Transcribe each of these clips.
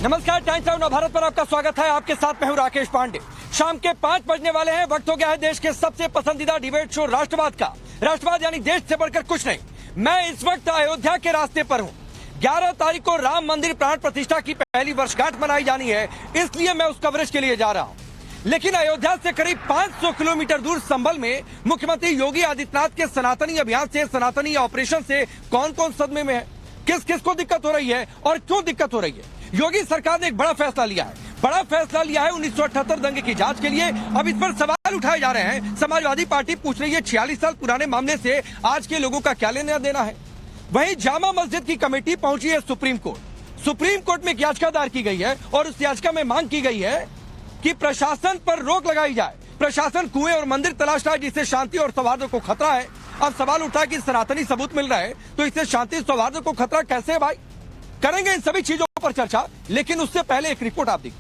नमस्कार, times of Bharat पर आपका स्वागत है। आपके साथ मैं हूं राकेश पांडे। शाम के 5 बजने वाले हैं। वक्त हो गया है देश के सबसे पसंदीदा डिबेट शो राष्ट्रवाद का। राष्ट्रवाद यानी देश से बढ़कर कुछ नहीं। मैं इस वक्त अयोध्या के रास्ते पर हूँ। 11 तारीख को राम मंदिर प्राण प्रतिष्ठा की पहली वर्षगांठ मनाई जानी है, इसलिए मैं उस कवरेज के लिए जा रहा हूँ। लेकिन अयोध्या से करीब 500 किलोमीटर दूर संभल में मुख्यमंत्री योगी आदित्यनाथ के सनातनी अभियान से, सनातनी ऑपरेशन से कौन कौन सदमे में है, किस किस को दिक्कत हो रही है और क्यों दिक्कत हो रही है। योगी सरकार ने एक बड़ा फैसला लिया है। 1978 दंगे की जांच के लिए। अब इस पर सवाल उठाए जा रहे हैं। समाजवादी पार्टी पूछ रही है 46 साल पुराने मामले से आज के लोगों का क्या लेना देना है। वहीं जामा मस्जिद की कमेटी पहुंची है सुप्रीम कोर्ट। सुप्रीम कोर्ट में एक याचिका दायर की गई है और उस याचिका में मांग की गई है कि प्रशासन पर रोक लगाई जाए। प्रशासन कुएं और मंदिर तलाश रहा है जिससे शांति और सौहार्द को खतरा है। अब सवाल उठा है कि सनातनी सबूत मिल रहा है तो इससे शांति सौहार्द को खतरा कैसे है भाई। करेंगे इन सभी चीजों पर चर्चा, लेकिन उससे पहले एक रिपोर्ट आप देखिए।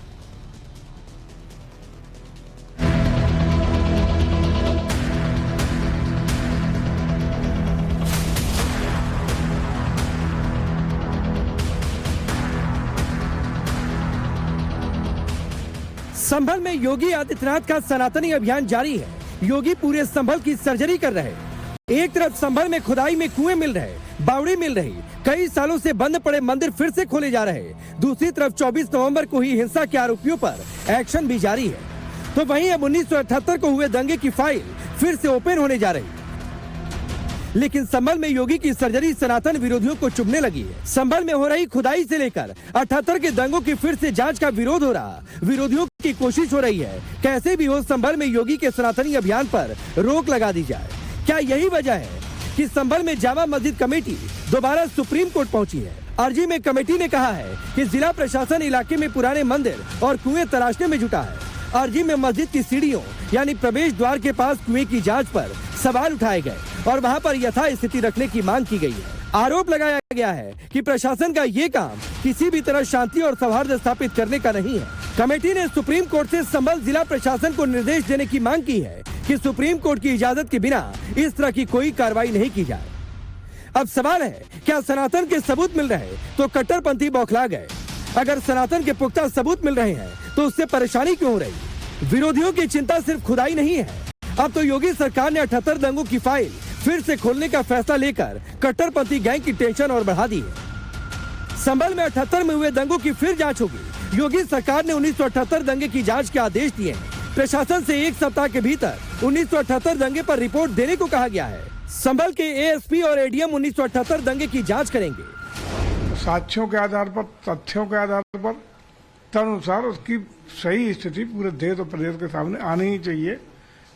संभल में योगी आदित्यनाथ का सनातनी अभियान जारी है। योगी पूरे संभल की सर्जरी कर रहे हैं। एक तरफ संभल में खुदाई में कुएं मिल रहे, बावड़ी मिल रही, कई सालों से बंद पड़े मंदिर फिर से खोले जा रहे। दूसरी तरफ 24 नवंबर को ही हिंसा के आरोपियों पर एक्शन भी जारी है। तो वहीं अब 1978 को हुए दंगे की फाइल फिर से ओपन होने जा रही। लेकिन संभल में योगी की सर्जरी सनातन विरोधियों को चुभने लगी है। संभल में हो रही खुदाई से लेकर 78 के दंगों की फिर से जांच का विरोध हो रहा। विरोधियों की कोशिश हो रही है कैसे भी हो संभल में योगी के सनातनी अभियान पर रोक लगा दी जाए। क्या यही वजह है कि संभल में जामा मस्जिद कमेटी दोबारा सुप्रीम कोर्ट पहुंची है। अर्जी में कमेटी ने कहा है कि जिला प्रशासन इलाके में पुराने मंदिर और कुएं तलाशने में जुटा है। अर्जी में मस्जिद की सीढ़ियों यानी प्रवेश द्वार के पास कुएं की जांच पर सवाल उठाए गए और वहां पर यथास्थिति रखने की मांग की गई है। आरोप लगाया गया है कि प्रशासन का ये काम किसी भी तरह शांति और सौहार्द स्थापित करने का नहीं है। कमेटी ने सुप्रीम कोर्ट से संभल जिला प्रशासन को निर्देश देने की मांग की है कि सुप्रीम कोर्ट की इजाजत के बिना इस तरह की कोई कार्रवाई नहीं की जाए। अब सवाल है, क्या सनातन के सबूत मिल रहे तो कट्टरपंथी बौखला गए। अगर सनातन के पुख्ता सबूत मिल रहे हैं तो उससे परेशानी क्यों हो रही। विरोधियों की चिंता सिर्फ खुदाई नहीं है। अब तो योगी सरकार ने 78 दंगों की फाइल फिर से खोलने का फैसला लेकर कट्टरपंथी गैंग की टेंशन और बढ़ा दी है। संभल में 78 में हुए दंगों की फिर जांच होगी। योगी सरकार ने 1978 दंगे की जांच के आदेश दिए हैं। प्रशासन से 1 सप्ताह के भीतर 1978 दंगे पर रिपोर्ट देने को कहा गया है। संभल के एएसपी और एडीएम 1978 दंगे की जांच करेंगे। साक्ष्यों के आधार पर, तथ्यों के आधार पर तदनुसार उसकी सही स्थिति पूरे देश और प्रदेश के सामने आनी ही चाहिए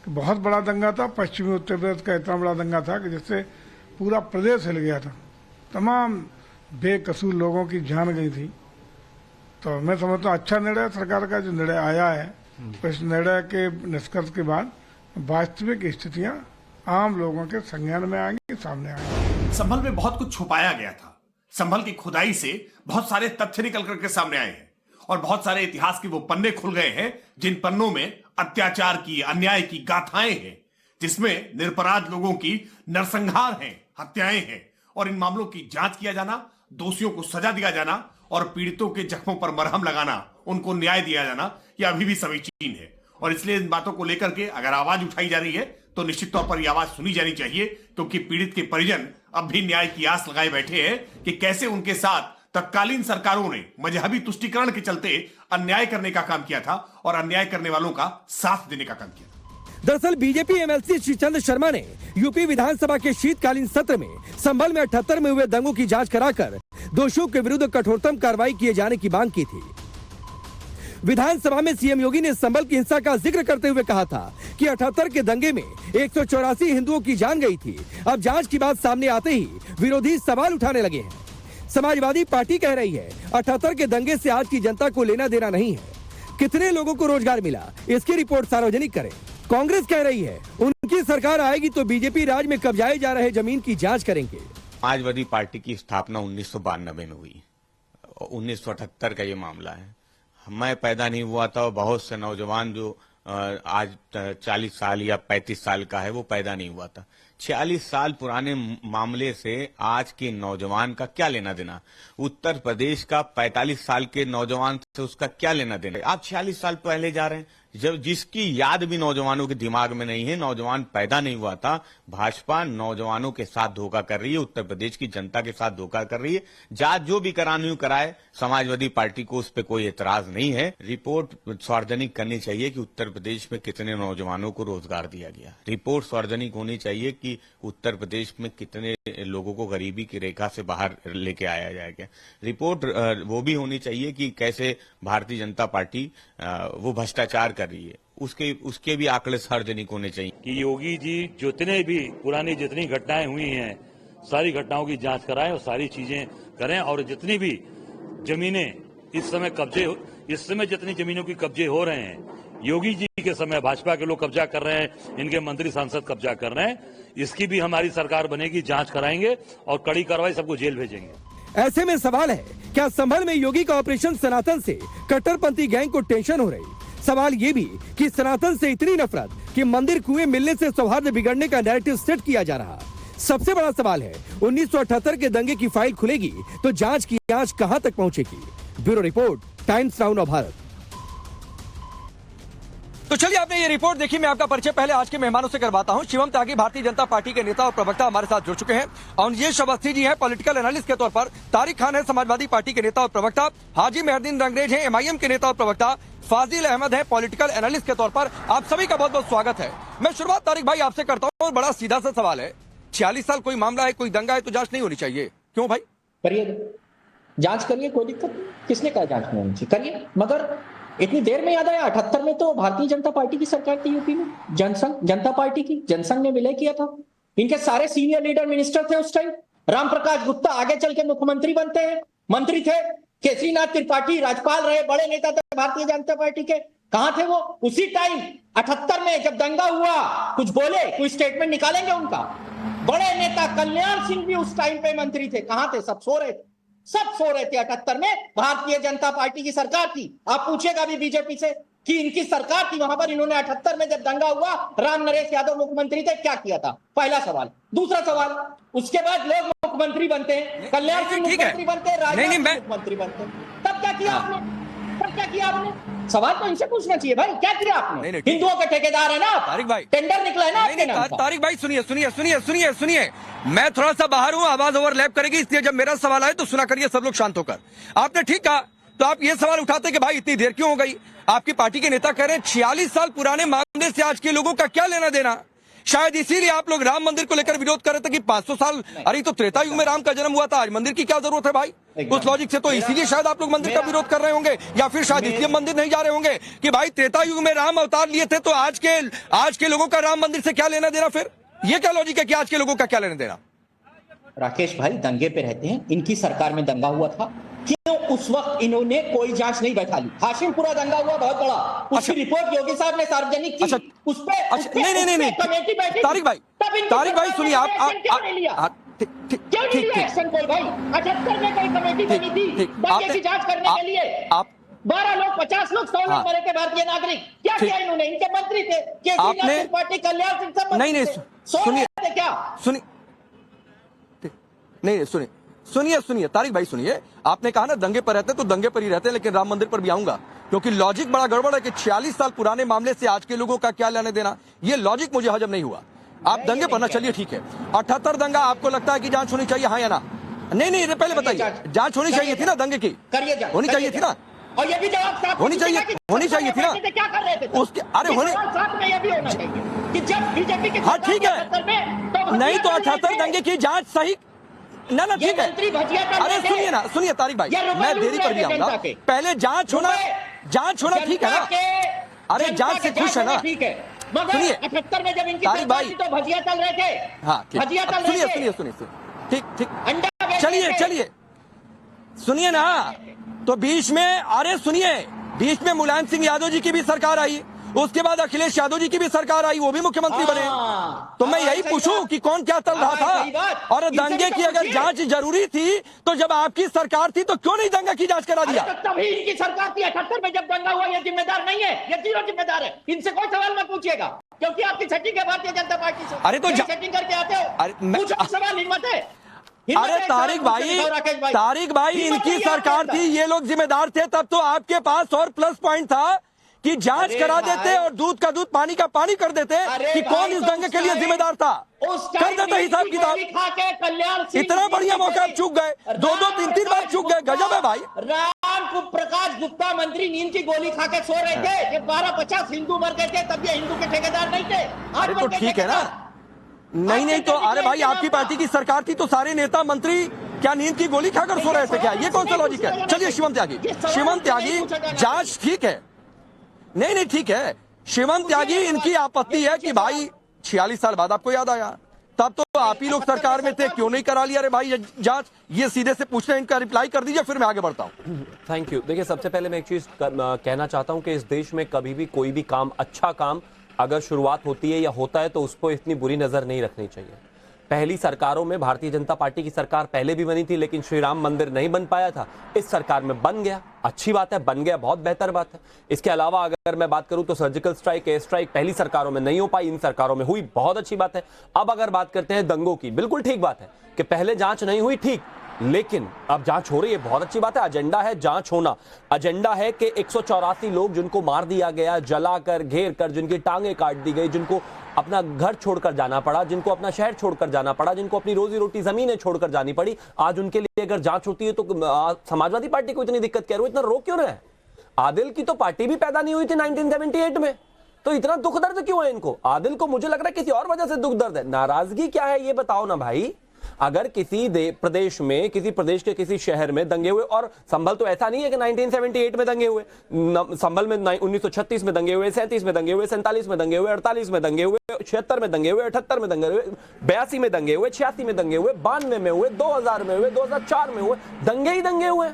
कि बहुत बड़ा दंगा था। पश्चिमी उत्तर प्रदेश का इतना बड़ा दंगा था कि जिससे पूरा प्रदेश हिल गया था। तमाम बेकसूर लोगों की जान गई थी। तो मैं समझता हूँ अच्छा निर्णय सरकार का जो निर्णय आया है, इस निर्णय के निष्कर्ष के बाद वास्तविक स्थितियां आम लोगों के संज्ञान में आएंगी, सामने आएंगी। संभल में बहुत कुछ छुपाया गया था। संभल की खुदाई से बहुत सारे तथ्य निकल करके सामने आए हैं और बहुत सारे इतिहास के वो पन्ने खुल गए हैं जिन पन्नों में अत्याचार की, अन्याय की गाथाएं हैं, जिसमें निरपराध लोगों की नरसंहार हैं, हत्याएं हैं। और इन मामलों की जांच किया जाना, दोषियों को सजा दिया जाना और पीड़ितों के जख्मों पर मरहम लगाना, उनको न्याय दिया जाना, यह अभी भी समीचीन है। और इसलिए इन बातों को लेकर के अगर आवाज उठाई जा रही है तो निश्चित तौर पर यह आवाज सुनी जानी चाहिए, क्योंकि पीड़ित के परिजन अब भी न्याय की आस लगाए बैठे हैं कि कैसे उनके साथ तत्कालीन सरकारों ने मजहबी तुष्टीकरण के चलते अन्याय करने का काम किया था और अन्याय करने वालों का साथ देने का काम किया था। दरअसल बीजेपी एमएलसी श्रीचंद शर्मा ने यूपी विधानसभा के शीतकालीन सत्र में संभल में 78 में हुए दंगों की जांच कराकर दोषियों के विरुद्ध कठोरतम कार्रवाई किए जाने की मांग की थी। विधानसभा में सीएम योगी ने संभल की हिंसा का जिक्र करते हुए कहा था कि 78 के दंगे में 184 हिंदुओं की जान गई थी। अब जांच की बात सामने आते ही विरोधी सवाल उठाने लगे हैं। समाजवादी पार्टी कह रही है 78 के दंगे से आज की जनता को लेना देना नहीं है। कितने लोगों को रोजगार मिला, इसकी रिपोर्ट सार्वजनिक करें। कांग्रेस कह रही है उनकी सरकार आएगी तो बीजेपी राज में कब्जाए जा रहे जमीन की जांच करेंगे। समाजवादी पार्टी की स्थापना 1992 में हुई। 1978 का ये मामला है। मैं पैदा नहीं हुआ था और बहुत से नौजवान जो आज 40 साल या 35 साल का है वो पैदा नहीं हुआ था। 46 साल पुराने मामले से आज के नौजवान का क्या लेना देना? उत्तर प्रदेश का 45 साल के नौजवान से उसका क्या लेना देना? आप 46 साल पहले जा रहे हैं, जब जिसकी याद भी नौजवानों के दिमाग में नहीं है, नौजवान पैदा नहीं हुआ था। भाजपा नौजवानों के साथ धोखा कर रही है, उत्तर प्रदेश की जनता के साथ धोखा कर रही है। जांच जो भी करानी हो कराए, समाजवादी पार्टी को उस पर कोई एतराज नहीं है। रिपोर्ट सार्वजनिक करनी चाहिए कि उत्तर प्रदेश में कितने नौजवानों को रोजगार दिया गया। रिपोर्ट सार्वजनिक होनी चाहिए कि उत्तर प्रदेश में कितने लोगों को गरीबी की रेखा से बाहर लेके आया जाएगा। रिपोर्ट वो भी होनी चाहिए कि कैसे भारतीय जनता पार्टी वो भ्रष्टाचार कर रही है, उसके भी आंकड़े सार्वजनिक होने चाहिए। कि योगी जी जितने भी पुरानी जितनी घटनाएं हुई हैं, सारी घटनाओं की जांच कराएं और सारी चीजें करें, और जितनी भी जमीनें इस समय जितनी जमीनों की कब्जे हो रहे हैं, योगी जी के समय भाजपा के लोग कब्जा कर रहे हैं, इनके मंत्री सांसद कब्जा कर रहे हैं, इसकी भी हमारी सरकार बनेगी, जांच कराएंगे और कड़ी कार्रवाई, सबको जेल भेजेंगे। ऐसे में सवाल है, क्या संभल में योगी का ऑपरेशन सनातन से कट्टरपंथी गैंग को टेंशन हो रही? सवाल ये भी कि सनातन से इतनी नफरत कि मंदिर कुएं मिलने से सौहार्द बिगड़ने का नैरेटिव सेट किया जा रहा। सबसे बड़ा सवाल है, 1978 के दंगे की फाइल खुलेगी तो जांच की आंच कहां तक पहुंचेगी? ब्यूरो रिपोर्ट, टाइम्स नाउ नव भारत। तो चलिए, आपने ये रिपोर्ट देखी। मैं आपका परिचय पहले आज के मेहमानों से करवाता हूं। शिवम त्यागी भारतीय जनता पार्टी के नेता और प्रवक्ता हमारे साथ जुड़ चुके हैं, और ये अवस्थी जी हैं पॉलिटिकल एनालिस्ट के तौर पर। तारिक खान है समाजवादी पार्टी के नेता और प्रवक्ता। हाजी मेहरदीन रंगरेज हैं एमआईएम के नेता और प्रवक्ता। फाजिल अहमद है पॉलिटिकल एनालिस्ट के तौर पर। आप सभी का बहुत बहुत स्वागत है। मैं शुरुआत तारिक भाई आपसे करता हूँ। बड़ा सीधा सा सवाल है, 46 साल कोई मामला है, कोई दंगा है तो जांच नहीं होनी चाहिए, क्यों भाई? करिए, जांच करिए, कोई दिक्कत नहीं। किसने कहा जांच नहीं होनी चाहिए? करिए, मगर इतनी देर में याद आया 78 में तो भारतीय जनता पार्टी की सरकार थी यूपी में, जनता पार्टी की, जनसंघ ने विलय किया था। इनके सारे सीनियर लीडर मिनिस्टर थे उस टाइम। राम प्रकाश गुप्ता आगे चल के मुख्यमंत्री बनते हैं, मंत्री थे। केसरीनाथ त्रिपाठी राज्यपाल रहे, बड़े नेता थे भारतीय जनता पार्टी के। कहां थे वो उसी टाइम 78 में जब दंगा हुआ? कुछ बोले? कोई स्टेटमेंट निकालेंगे उनका? बड़े नेता कल्याण सिंह भी उस टाइम पे मंत्री थे, कहां थे? सब सो रहे थे, सब सो रहे थे। 78 में भारतीय जनता पार्टी की सरकार थी। आप पूछेगा भी बीजेपी से कि इनकी सरकार थी वहां पर, इन्होंने 78 में जब दंगा हुआ, राम नरेश यादव मुख्यमंत्री थे, क्या किया था? पहला सवाल। दूसरा सवाल, उसके बाद लोग मुख्यमंत्री बनते हैं, कल्याण सिंह मुख्यमंत्री बनते हैं, राजनाथ मुख्यमंत्री बनते हैं, तब क्या किया आपने? तब क्या किया आपने? सवाल तो इनसे पूछना चाहिए भाई, क्या किया आपने? हिंदुओं के ठेकेदार है ना तारिक भाई, टेंडर निकला है ना आपके नाम पर। तारिक भाई सुनिए सुनिए सुनिए सुनिए सुनिए, मैं थोड़ा सा बाहर हूं, आवाज ओवरलैप करेगी, इसलिए जब मेरा सवाल आए तो सुना करिए सब लोग शांत होकर। आपने ठीक कहा, तो आप ये सवाल उठाते कि भाई इतनी देर क्यों हो गई? आपकी पार्टी के नेता कह रहे हैं 46 साल पुराने मामले से आज के लोगों का क्या लेना देना। शायद इसीलिए आप लोग राम मंदिर को लेकर विरोध कर रहे थे कि 500 साल, अरे तो त्रेता युग में राम का जन्म हुआ था, आज मंदिर की क्या जरूरत है भाई? उस लॉजिक से तो इसीलिए शायद आप लोग मंदिर का विरोध कर रहे होंगे, या फिर शायद इसलिए मंदिर नहीं जा रहे होंगे कि भाई त्रेता युग में राम अवतार लिए थे, तो आज के लोगों का राम मंदिर से क्या लेना देना? फिर ये क्या लॉजिक है कि आज के लोगों का क्या लेना देना? राकेश भाई दंगे पे रहते हैं, इनकी सरकार में दंगा हुआ था, क्यों उस वक्त इन्होंने कोई जांच नहीं बैठाली? हाशिमपुरा दंगा हुआ बहुत बड़ा, उसकी रिपोर्ट योगी साहब ने सार्वजनिक की, उस पे नहीं कमेटी बैठी। तारिक भाई सुनिए, आप क्यों नहीं लिया एक्शन? कोई भाई 78 में कोई कमेटी बनी थी दंगे की जांच करने के लिए, 12 लोग 50 लोग 100 लोग मरे थे भारतीय नागरिक, क्या किया इन्होंने? इनके मंत्री थे केसरीनाथ त्रिपाठी, कल्याण सिंह, सब नहीं सुनिए, क्या सुनिए, नहीं सुनिए तारिक भाई सुनिए, आपने कहा ना दंगे पर रहते तो दंगे पर ही रहते हैं, लेकिन राम मंदिर पर भी आऊंगा, क्योंकि लॉजिक बड़ा गड़बड़ है कि 46 साल पुराने मामले से आज के लोगों का क्या लेने देना, ये लॉजिक मुझे हजम नहीं हुआ। आप दंगे पर ना चलिए, ठीक है, 78 दंगा आपको लगता है कि जांच होनी चाहिए, हाँ या ना? नहीं, पहले बताइए, जांच होनी चाहिए थी ना दंगे की? होनी चाहिए थी ना? और ये भी जवाब होनी चाहिए थी ना? क्या कर रहे थे उसके, अरे होने साथ में ये भी होना चाहिए कि जब बीजेपी के, हाँ ठीक है, नहीं तो 78 दंगे की जांच सही ना ठीक है। अरे सुनिए तारिक भाई, मैं देरी पर भी आऊंगा, पहले जांच होना ठीक है ना? अरे जांच से खुश है ना? सुनिए 78 में जब इनकी तारिक भाई तो भजिया चल रहे थे, हाँ सुनिए ठीक, चलिए सुनिए ना, तो बीच में मुलायम सिंह यादव जी की भी सरकार आई, उसके बाद अखिलेश यादव जी की भी सरकार आई, वो भी मुख्यमंत्री बने। हाँ। तो मैं यही सही पूछूं बात। कि कौन क्या चल रहा सही बात। था। और इनसे दंगे भी की तो अगर पूछिए। जांच जरूरी थी तो जब आपकी सरकार थी तो क्यों नहीं दंगा की जांच करा अरे दिया? तो तभी इनकी सरकार थी 78 में जब दंगा हुआ। ये जिम्मेदार नहीं है, ये जीरो जिम्मेदार है। इनसे कोई सवाल मत पूछिएगा, क्योंकि आपकी सेटिंग है भारतीय जनता पार्टी से। अरे तो यही सेटिंग करके आते अरे हो। पूछो सवाल, हिम्मत है। हिम्मत अरे है, तारिक सवाल पूछने भाई, का, राकेश भाई। तारिक भाई, हिम्मत इनकी नहीं है आपके सरकार अंदर। थी, ये लोग जिम्मेदार थे, तब तो आपके पास और प्लस पॉइंट था कि जांच अरे करा भाई। देते और दूध का दूध पानी का पानी कर देते अरे कि भाई, कौन इस तो दंगे के लिए उस जिम्मेदार था। उस कर टाइम देते हिसाब नीति किताब। गोली खा के कल्याण सिंह इतना बढ़िया नीति मौका आप गोली- चूक गए, दो दो तीन तीन बार चूक गए, गजब है भाई। राम प्रकाश गुप्ता मंत्री नींद की गोली खा के सो रहे थे जब 1250 हिंदू मर गए थे, तब ये हिंदू के ठेकेदार नहीं थे। आज अरे बन तो के ठीक है ना। ठेकेदार। नहीं नहीं तो अरे भाई, आपकी पार्टी की सरकार थी तो सारे नेता मंत्री क्या नींद की गोली खाकर सो रहे थे क्या? ये कौन सा लॉजिक है? चलिए शिवम त्यागी, शिवम त्यागी, जांच ठीक है, नहीं नहीं ठीक है। शिवम त्यागी, इनकी आपत्ति है कि भाई 46 साल बाद आपको याद आया, तब तो आप ही लोग सरकार में थे, क्यों नहीं करा लिया? अरे भाई जांच, ये सीधे से पूछते हैं, इनका रिप्लाई कर दीजिए, फिर मैं आगे बढ़ता हूं। Thank you. देखिए, सबसे पहले मैं एक चीज कहना चाहता हूं कि इस देश में कभी भी कोई भी काम, अच्छा काम अगर शुरुआत होती है या होता है तो उसको इतनी बुरी नजर नहीं रखनी चाहिए। पहली सरकारों में भारतीय जनता पार्टी की सरकार पहले भी बनी थी, लेकिन श्री राम मंदिर नहीं बन पाया था। इस सरकार में बन गया, अच्छी बात है, बन गया, बहुत बेहतर बात है। इसके अलावा अगर मैं बात करूं तो सर्जिकल स्ट्राइक, एयर स्ट्राइक पहली सरकारों में नहीं हो पाई, इन सरकारों में हुई, बहुत अच्छी बात है। अब अगर बात करते हैं दंगों की, बिल्कुल ठीक बात है कि पहले जांच नहीं हुई, ठीक, लेकिन अब जांच हो रही है, बहुत अच्छी बात है। एजेंडा है जांच होना, एजेंडा है कि 184 लोग जिनको मार दिया गया, जलाकर, घेर कर, जिनकी टांगे काट दी गई, जिनको अपना घर छोड़कर जाना पड़ा, जिनको अपना शहर छोड़कर जाना पड़ा, जिनको अपनी रोजी रोटी जमीनें छोड़कर जानी पड़ी, आज उनके लिए अगर जांच होती है तो समाजवादी पार्टी को इतनी दिक्कत क्या है? इतना रो क्यों रहे हैं? आदिल की तो पार्टी भी पैदा नहीं हुई थी 1978 में, तो इतना दुख दर्द क्यों है इनको? आदिल को मुझे लग रहा है किसी और वजह से दुख दर्द है। नाराजगी क्या है ये बताओ ना भाई। अगर किसी प्रदेश में, किसी प्रदेश के किसी शहर में दंगे हुए, और संभल तो ऐसा नहीं है कि 1978 में दंगे हुए, संभल में 1936 में दंगे हुए, 37 में दंगे हुए, 47 में दंगे हुए, 48 में दंगे हुए, 76 में दंगे हुए, 78 में दंगे हुए, 82 में दंगे हुए, 86 में दंगे हुए, 92 में हुए, 2000 में हुए, 2004 में हुए, दंगे ही दंगे हुए।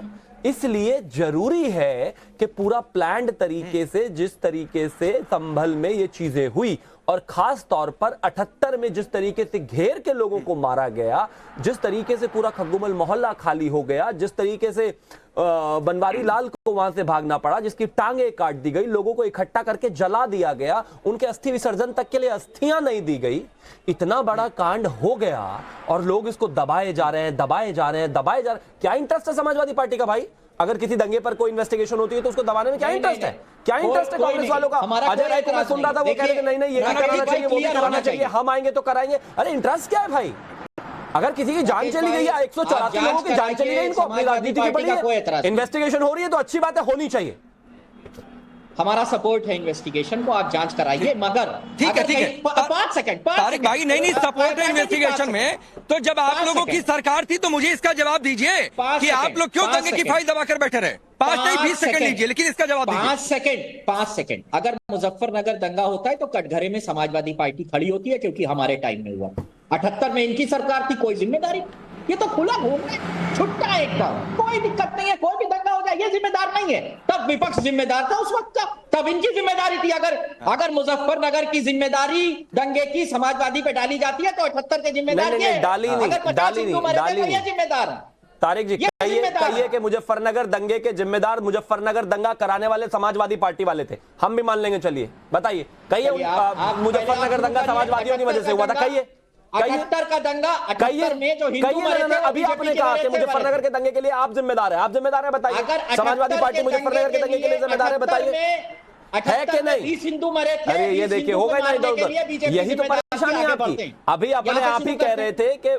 इसलिए जरूरी है कि पूरा प्लान्ड तरीके से, जिस तरीके से संभल में ये चीजें हुई, और खास तौर पर 78 में जिस तरीके से घेर के लोगों को मारा गया, जिस तरीके से पूरा खग्गुमल मोहल्ला खाली हो गया, जिस तरीके से बनवारी लाल को वहां से भागना पड़ा, जिसकी टांगे काट दी गई, लोगों को इकट्ठा करके जला दिया गया, उनके अस्थि विसर्जन तक के लिए अस्थियां नहीं दी गई, इतना बड़ा कांड हो गया और लोग इसको दबाए जा रहे हैं, दबाए जा रहे हैं, दबाए जा रहे हैं। क्या इंटरेस्ट है समाजवादी पार्टी का भाई? अगर किसी दंगे पर कोई इन्वेस्टिगेशन होती है तो उसको दबाने में क्या इंटरेस्ट है? क्या इंटरेस्ट है कांग्रेस वालों का? अजय राय को मैं सुन रहा था, वो कह रहे थे नहीं नहीं ये भी कराना चाहिए, वो भी कराना चाहिए, हम आएंगे तो कराएंगे। अरे इंटरेस्ट क्या है भाई? अगर किसी की जान चली गई है, 184 लोगों की जान चली गई, इनको अपनी राजनीति की पड़ी है, इन्वेस्टिगेशन हो रही है तो अच्छी बात है, होनी चाहिए। हमारा सपोर्ट है इन्वेस्टिगेशन को, आप जांच कराइए, मगर ठीक है, ठीक है। 5 सेकंड तारिक भाई, नहीं सपोर्ट है इन्वेस्टिगेशन में, तो जब आप लोगों की सरकार थी तो मुझे इसका जवाब दीजिए कि आप लोग क्यों दंगे की फाइल दबाकर बैठे रहे? 5 नहीं 20 सेकंड लीजिए, लेकिन इसका जवाब दीजिए। 5 सेकंड। अगर मुजफ्फरनगर दंगा होता है तो कटघरे में समाजवादी पार्टी खड़ी होती है, क्योंकि हमारे टाइम में हुआ। 78 में इनकी सरकार थी, कोई जिम्मेदारी? ये तो खुला घूम रहे, छुट्टा एकदम, कोई दिक्कत नहीं है, कोई भी दंगा हो जाए, ये जिम्मेदार नहीं है। तब विपक्ष जिम्मेदार था उस वक्त का, तब इनकी जिम्मेदारी थी। अगर मुजफ्फरनगर की जिम्मेदारी दंगे की समाजवादी पे डाली जाती है तो 78 के जिम्मेदार नहीं, डाली नहीं, अगर 50 हिंदू मरे थे तो ये जिम्मेदार है। तारिक जी कहिए कि मुजफ्फरनगर दंगे के जिम्मेदार, मुजफ्फरनगर दंगा कराने वाले समाजवादी पार्टी वाले थे, हम भी मान लेंगे। चलिए बताइए, कहिए मुजफ्फरनगर दंगा समाजवादियों की वजह से हुआ था, कहिए 78 का दंगा, 78 में जो हिंदू मरे थे, अभी आपने कहा कि मुजफ्फरनगर के दंगे के लिए आप जिम्मेदार हैं, आप जिम्मेदार हैं, बताइए समाजवादी पार्टी मुजफ्फरनगर के दंगे के लिए जिम्मेदार है, बताइए है कि नहीं? 20 हिंदू मरे थे। अरे ये देखिए हो गए ना इधर उधर, यही तो परेशानी आपकी। अभी अपने आप ही कह रहे थे कि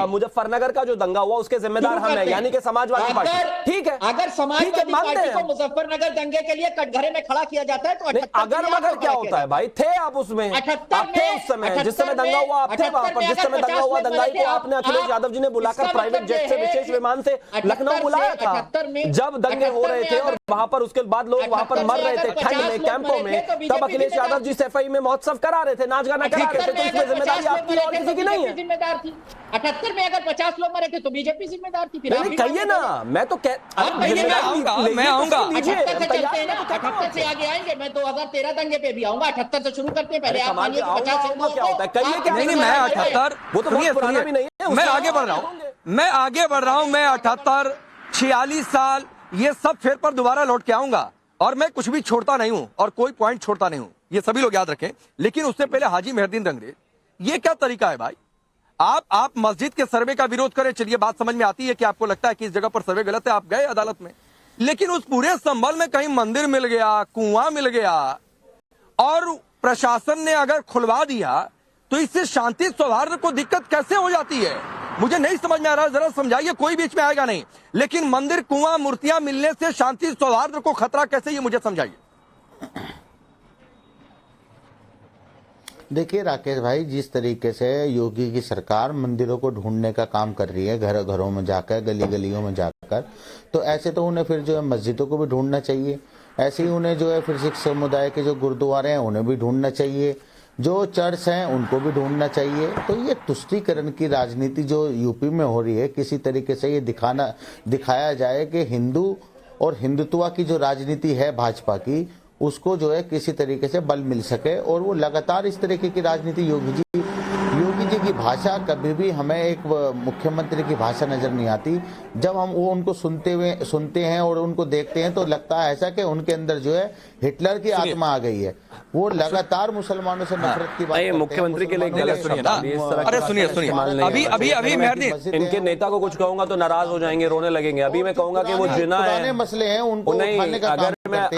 मुजफ्फरनगर का जो दंगा हुआ उसके जिम्मेदार हम हैं, यानी कि समाजवादी पार्टी। ठीक है, अगर समाजवादी पार्टी को मुजफ्फरनगर दंगे के लिए कटघरे में खड़ा किया जाता है तो अगर मगर क्या होता है भाई? थे आप उसमें, आप थे उस समय जिस समय दंगा हुआ, आप थे वहां पर जिस समय दंगा हुआ। दंगाई को आपने अखिलेश यादव जी ने बुलाकर प्राइवेट जेट से, विशेष विमान से लखनऊ बुलाया था जब दंगे हो रहे थे, और वहां पर उसके बाद लोग वहां पर मर रहे थे ठंड में, कैंपों में, तब अखिलेश यादव जी सफाई में महोत्सव करा रहे थे, नाच गाना ठीक है, तो इसमें जिम्मेदारी आपकी और किसी की नहीं है। जिम्मेदार थी 78 में अगर 50 लोग मरे थे तो बीजेपी जिम्मेदार थी। नहीं कहिए ना, मैं तो मैं आऊंगा 78 से आगे आएंगे। मैं 2013 दंगे पे भी आऊंगा। 78 से शुरू करते हैं, पहले आप मानिए 50 क्या होता है, कहिए क्या। नहीं मैं 78, वो तो बहुत पुराना भी नहीं है, मैं आगे बढ़ रहा हूँ, मैं 78, 46 साल ये सब फिर पर दोबारा लौट के आऊंगा और मैं कुछ भी छोड़ता नहीं हूं और कोई पॉइंट छोड़ता नहीं हूं, ये सभी लोग याद रखें। लेकिन उससे पहले हाजी मेहरदीन रंगरेज, ये क्या तरीका है भाई? आप मस्जिद के सर्वे का विरोध करें, चलिए बात समझ में आती है कि आपको लगता है कि इस जगह पर सर्वे गलत है, आप गए अदालत में। लेकिन उस पूरे संभल में कहीं मंदिर मिल गया, कुआं मिल गया और प्रशासन ने अगर खुलवा दिया तो इससे शांति सौहार्द को दिक्कत कैसे हो जाती है? मुझे नहीं समझ में आ रहा, जरा समझाइए। कोई बीच में आएगा नहीं, लेकिन मंदिर, कुआं, मूर्तियां मिलने से शांति सौहार्द को खतरा कैसे, ये मुझे समझाइए। देखिए राकेश भाई, जिस तरीके से योगी की सरकार मंदिरों को ढूंढने का काम कर रही है, घर घरों में जाकर, गली गलियों में जाकर, तो ऐसे तो उन्हें फिर जो है मस्जिदों को भी ढूंढना चाहिए। ऐसे ही उन्हें जो है फिर सिख समुदाय के जो गुरुद्वारे हैं उन्हें भी ढूंढना चाहिए, जो चर्च हैं उनको भी ढूंढना चाहिए। तो ये तुष्टीकरण की राजनीति जो यूपी में हो रही है, किसी तरीके से ये दिखाया जाए कि हिंदू और हिंदुत्व की जो राजनीति है भाजपा की, उसको जो है किसी तरीके से बल मिल सके। और वो लगातार इस तरीके की राजनीति, योगी जी की भाषा कभी भी हमें एक मुख्यमंत्री की भाषा नजर नहीं आती। जब हम वो उनको सुनते हैं और उनको देखते हैं तो लगता है ऐसा कि उनके अंदर जो है हिटलर की आत्मा आ गई है। वो लगातार मुसलमानों से नफरत की बात करते हैं। मुख्यमंत्री के लिए गलत शब्द, अरे सुनिए अभी मेहरदीन, इनके नेता को कुछ कहूंगा तो नाराज हो जाएंगे, रोने लगेंगे। अभी मैं कहूंगा कि वो जिना है, मसले हैं उनको उठाने का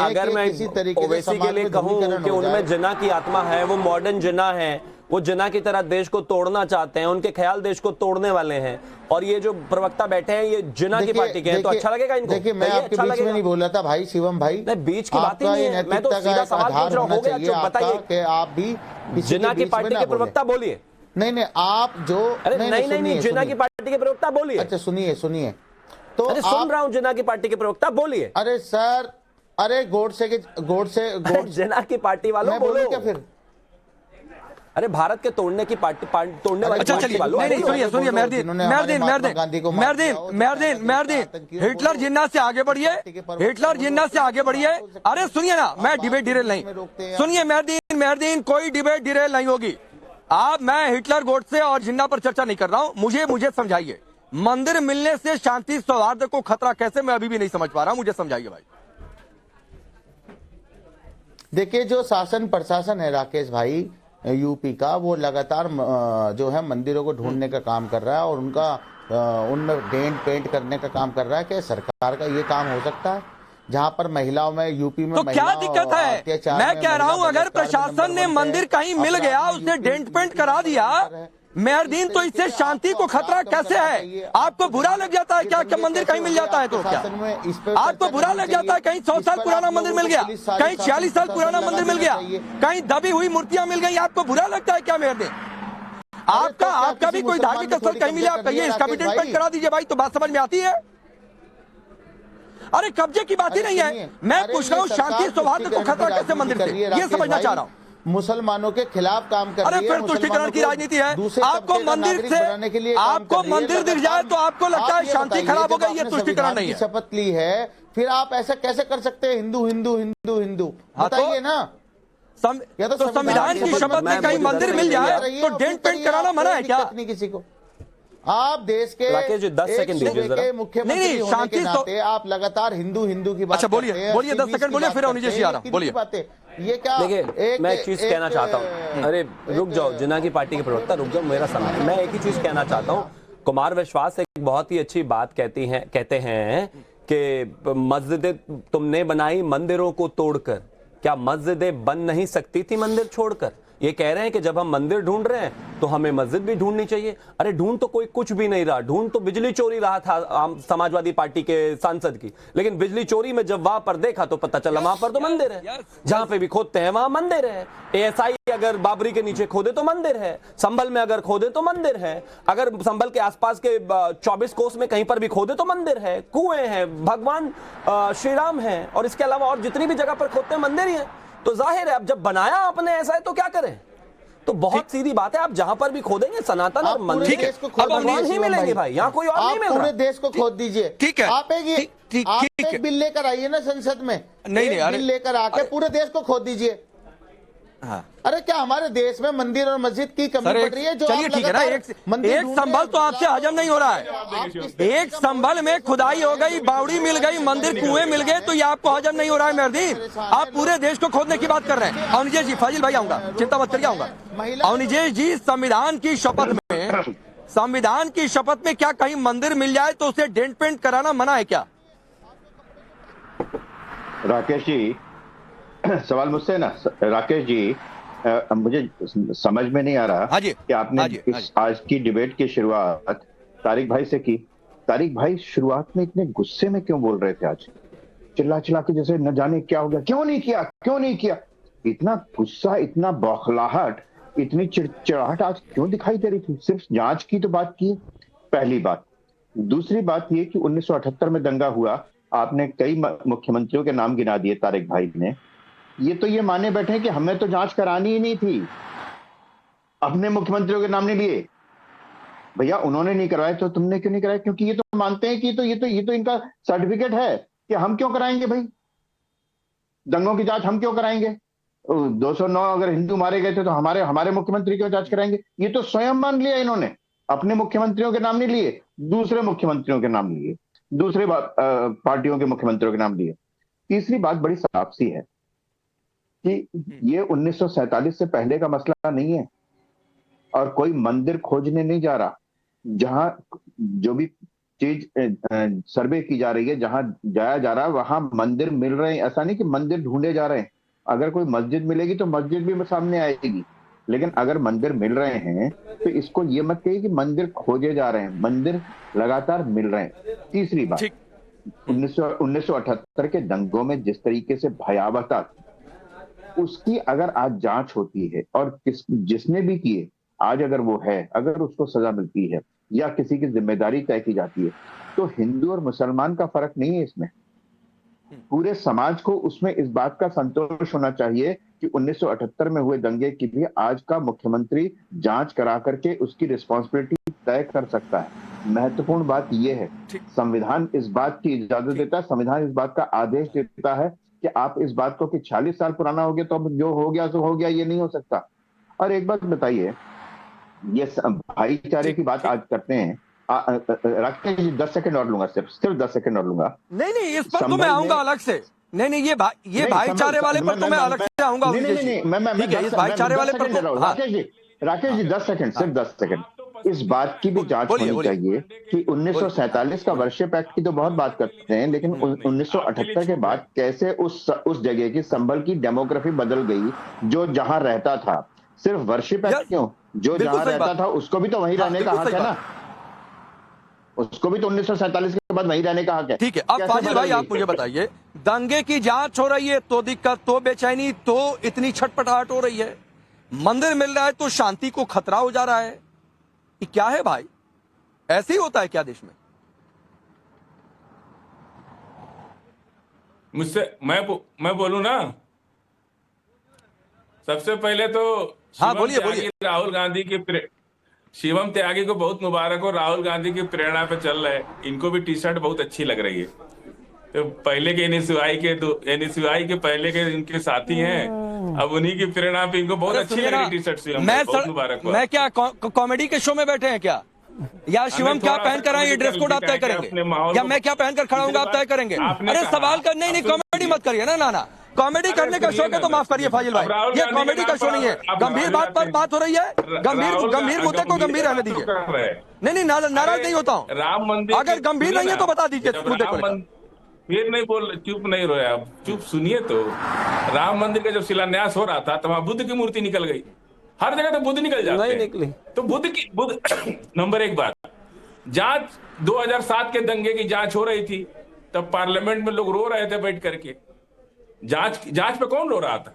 अगर मैं किसी तरीके से ओवैसी के लिए कहूं कि उनमें जिना की आत्मा है, वो मॉडर्न जिना है, वो जिना की तरह देश को तोड़ना चाहते हैं, उनके ख्याल देश को तोड़ने वाले हैं। और ये जो प्रवक्ता बैठे हैं ये जिना की पार्टी के हैं, तो अच्छा लगेगा इनको? देखिए मैं आपके बीच में नहीं बोल रहा था भाई शिवम भाई, नहीं बीच की बात ही नहीं है, मैं तो सीधा सवाल पूछ रहा हूं। हो गया, चुप बताइए कि आप भी जिना की पार्टी के प्रवक्ता बोलिए। नहीं आप जो नहीं जिना की पार्टी के प्रवक्ता बोलिए। अच्छा सुनिए तो अरे सुन रहा हूं, जिना की पार्टी के प्रवक्ता बोलिए। अरे सर, अरे गोडसे जिना की पार्टी वालों बोलो क्या फिर? अरे भारत के तोड़ने की पार्टी तोड़ने वाली पार्टी वालों। नहीं सुनिए मेहरदीन, हिटलर जिन्ना से आगे बढ़िए, हिटलर जिन्ना से आगे बढ़िए। अरे सुनिए ना, मैं डिबेट डिरेल नहीं, सुनिए मेहरदीन, कोई डिबेट डिरेल नहीं होगी। मैं हिटलर, गोडसे और जिन्ना पर चर्चा नहीं कर रहा हूं। मुझे समझाइए, मंदिर मिलने से शांति सौहार्द को खतरा कैसे, मैं अभी भी नहीं समझ पा रहा हूं, मुझे समझाइए भाई। देखिए जो शासन प्रशासन है राकेश भाई यूपी का, वो लगातार जो है मंदिरों को ढूंढने का काम कर रहा है और उनमें डेंट पेंट करने का काम कर रहा है। कि सरकार का ये काम हो सकता है जहां पर महिलाओं में, यूपी में तो क्या दिक्कत है? मैं कह रहा हूं अगर प्रशासन ने मंदिर कहीं मिल गया, उसने डेंट पेंट करा दिया मेहरदीन, तो इससे शांति को खतरा कैसे है? आपको बुरा लग जाता है क्या मंदिर कहीं मिल जाता है? तो क्या आपको बुरा लग जाता है कहीं 100 साल पुराना मंदिर मिल गया, कहीं 46 साल पुराना मंदिर मिल गया, कहीं दबी हुई मूर्तियां मिल गई, आपको बुरा लगता है क्या मेहरदीन? आपका भी कोई धार्मिक स्थल कहीं मिले, आप कहिए इसका भी डेंट पेंट करा दीजिए भाई, तो बात समझ में आती है। अरे कब्जे की बात ही नहीं है, मैं पूछ रहा हूँ शांति सौहार्द को खतरा कैसे मंदिर से, ये समझना चाह रहा हूँ। मुसलमानों के खिलाफ काम कर रही है। अरे फिर तुष्टीकरण की राजनीति है। आपको मंदिर से आपको मंदिर दिख जाए तो आपको लगता है शांति खराब हो गई, ये तुष्टीकरण नहीं है। शपथ ली है, फिर आप ऐसा कैसे कर सकते हैं? हिंदू बताइए ना। या तो संविधान की शपथ में कहीं मंदिर मिल जाए तो डेंट पेंट कराना मना है क्या? नहीं किसी को। आप देश के 10 सेकंड दीजिए मुख्यमंत्री होने के नाते आप लगातार हिंदू की बात। अच्छा बोलिए 10 सेकंड बोलिए, फिर अनिल जी आ रहा हूं, बोलिए। ये क्या? देखिए मैं एक चीज कहना चाहता हूँ। अरे रुक जाओ, जिना की पार्टी के प्रवक्ता रुक जाओ, मेरा समय। मैं एक ही चीज कहना चाहता हूँ। कुमार विश्वास एक बहुत ही अच्छी बात कहते हैं कि मस्जिदें तुमने बनाई मंदिरों को तोड़कर। क्या मस्जिदें बन नहीं सकती थी मंदिर छोड़कर? ये कह रहे हैं कि जब हम मंदिर ढूंढ रहे हैं तो हमें मस्जिद भी ढूंढनी चाहिए। अरे ढूंढ तो कोई कुछ भी नहीं रहा, ढूंढ तो बिजली चोरी रहा था समाजवादी पार्टी के सांसद की। लेकिन बिजली चोरी में जब वहां पर देखा तो पता चला वहां पर तो मंदिर है, जहां पे भी खोदते हैं वहां मंदिर है। ASI अगर बाबरी के नीचे खोदे तो मंदिर है, संभल में अगर खोदे तो मंदिर है, अगर संभल के आसपास के 24 कोस में कहीं पर भी खोदे तो मंदिर है, कुएं हैं, भगवान श्री राम है, और इसके अलावा और जितनी भी जगह पर खोदते हैं मंदिर ही है। तो जाहिर है अब जब बनाया आपने ऐसा है तो क्या करें? तो बहुत सीधी बात है, आप जहां पर भी खोदेंगे सनातन और मंदिर भगवान ही मिलेंगे भाई, यहाँ कोई और नहीं मिल रहा। पूरे देश को खोद दीजिए। ठीक है, आप एक बिल लेकर आइए ना संसद में, नहीं, बिल लेकर आके पूरे देश को खोद दीजिए। हाँ। अरे क्या हमारे देश में मंदिर और मस्जिद की कमी पड़ रही है? जो चलिए ठीक है ना, एक संभल तो आपसे हजम नहीं हो रहा है। एक संभल में खुदाई हो गई, बावड़ी मिल गई, मंदिर कुएं मिल गए, तो ये आपको हजम नहीं हो रहा है मेहरदीन। आप पूरे देश को खोदने की बात कर रहे हैं। अवनिजेश जी, फाजिल भाई आऊंगा, चिंता मत करिए आऊंगा। अवनिजेश जी, संविधान की शपथ में क्या कहीं मंदिर मिल जाए तो उसे डेंट पेंट कराना मना है क्या? राकेश जी, सवाल मुझसे ना। राकेश जी, मुझे समझ में नहीं आ रहा कि आपने आज की डिबेट की शुरुआत तारिक भाई से की। तारिक भाई शुरुआत में इतने गुस्से में क्यों बोल रहे थे? आज चिल्ला चिल्ला के जैसे न जाने क्या हो गया, क्यों नहीं किया। इतना गुस्सा, इतना बौखलाहट, इतनी चिड़चिड़ाहट आज क्यों दिखाई दे रही थी? सिर्फ जांच की तो बात की, पहली बात। दूसरी बात ये कि 1978 में दंगा हुआ, आपने कई मुख्यमंत्रियों के नाम गिना दिए तारिक भाई ने। ये माने बैठे हैं कि हमें तो जांच करानी ही नहीं थी, अपने मुख्यमंत्रियों के नाम नहीं लिए। भैया उन्होंने नहीं करवाया तो तुमने क्यों नहीं कराया? क्योंकि ये तो मानते हैं कि ये तो इनका सर्टिफिकेट है कि हम क्यों कराएंगे भाई, दंगों की जांच हम क्यों कराएंगे? 209 अगर हिंदू मारे गए थे तो हमारे मुख्यमंत्री क्यों जांच कराएंगे? ये तो स्वयं मान लिया इन्होंने, अपने मुख्यमंत्रियों के नाम नहीं लिए, दूसरे मुख्यमंत्रियों के नाम लिए, दूसरे पार्टियों के मुख्यमंत्रियों के नाम लिए। तीसरी बात बड़ी साफ सी है कि ये 1947 से पहले का मसला नहीं है और कोई मंदिर खोजने नहीं जा रहा। जहां जो भी चीज सर्वे की जा रही है, जहां जाया जा रहा है, वहां मंदिर मिल रहे हैं। ऐसा नहीं कि मंदिर ढूंढे जा रहे हैं। अगर कोई मस्जिद मिलेगी तो मस्जिद भी सामने आएगी, लेकिन अगर मंदिर मिल रहे हैं तो इसको ये मत कहिए कि मंदिर खोजे जा रहे हैं, मंदिर लगातार मिल रहे हैं। तीसरी बात, 1978 के दंगों में जिस तरीके से भयावहता, उसकी अगर आज जांच होती है और जिसने भी किए, आज अगर वो है, अगर उसको सजा मिलती है या किसी की जिम्मेदारी तय की जाती है, तो हिंदू और मुसलमान का फर्क नहीं है इसमें। पूरे समाज को उसमें इस बात का संतोष होना चाहिए कि 1978 में हुए दंगे की भी आज का मुख्यमंत्री जांच करा करके उसकी रिस्पॉन्सिबिलिटी तय कर सकता है। महत्वपूर्ण बात यह है, संविधान इस बात की इजाजत देता है, संविधान इस बात का आदेश देता है कि आप इस बात को कि 40 साल पुराना हो गया तो अब जो हो गया सो हो गया, ये नहीं हो सकता। और एक बात बताइए, ये भाईचारे की बात आज करते हैं। राकेश जी 10 सेकंड और लूंगा, सिर्फ 10 सेकंड और लूंगा। नहीं, इस पर तो मैं आऊंगा अलग से। नहीं, ये भाईचारे वाले पर तो मैं अलग से आऊंगा। नहीं, मैं इस भाईचारे वाले पर तो राकेश जी 10 सेकंड, सिर्फ 10 सेकंड। इस बात की भी जांच होनी चाहिए कि 1947 का वर्षीय पैक्ट की तो बहुत बात करते हैं, लेकिन 1978 के बाद कैसे उस जगह की संभल की डेमोग्राफी बदल गई। जो जहां रहता था, सिर्फ वर्षीय पैक्ट क्यों, जो जहां रहता था उसको भी तो वहीं रहने का हक है ना, उसको भी तो 1947 के बाद वहीं रहने का हक है। ठीक है, अब फाजिल भाई आप मुझे बताइए, दंगे की जांच हो रही है तो दिक्कत, तो बेचैनी, तो इतनी छटपटाहट हो रही है, मंदिर मिल रहा है तो शांति को खतरा हो जा रहा है, ये क्या है भाई? ऐसे ही होता है क्या देश में? मुझसे मैं बोलूं ना, सबसे पहले तो बोलिए। राहुल गांधी की शिवम त्यागी को बहुत मुबारक हो, राहुल गांधी की प्रेरणा पे चल रहे हैं। इनको भी टी शर्ट बहुत अच्छी लग रही है। तो पहले के एनएसयूआई के पहले के इनके साथी हैं, अब उन्हीं की प्रेरणा पे इनको बहुत अच्छी लग रही टी शर्ट। शिवम बहुत मुबारक हो। मैं क्या कॉमेडी के शो में बैठे हैं क्या? या शिवम क्या पहन कर आए, ये ड्रेस कोड आप तय करेंगे, या मैं क्या पहनकर खड़ा हूँ आप तय करेंगे? अरे सवाल कर, नहीं कॉमेडी मत करिए ना। कॉमेडी करने का शौक है तो माफ करिए फाजिल भाई, ये कॉमेडी का शो नहीं है। गंभीर बात पर बात हो रही है, गंभीर मुद्दे को गंभीर रहने दीजिए। नहीं, नाराज नहीं होता हूँ। राम मंदिर अगर गंभीर नहीं है तो बता दीजिए मुद्दे को। फिर नहीं बोल, चुप नहीं रोए आप, चुप सुनिए। तो राम मंदिर का जब शिलान्यास हो रहा था तो वहां बुद्ध की मूर्ति निकल गई। हर जगह तो बुद्ध निकल जाते हैं, निकली तो बुद्ध नंबर एक बात, जांच 2007 के दंगे की जांच हो रही थी, तब पार्लियामेंट में लोग रो रहे थे बैठ करके। जांच पे कौन रो रहा था?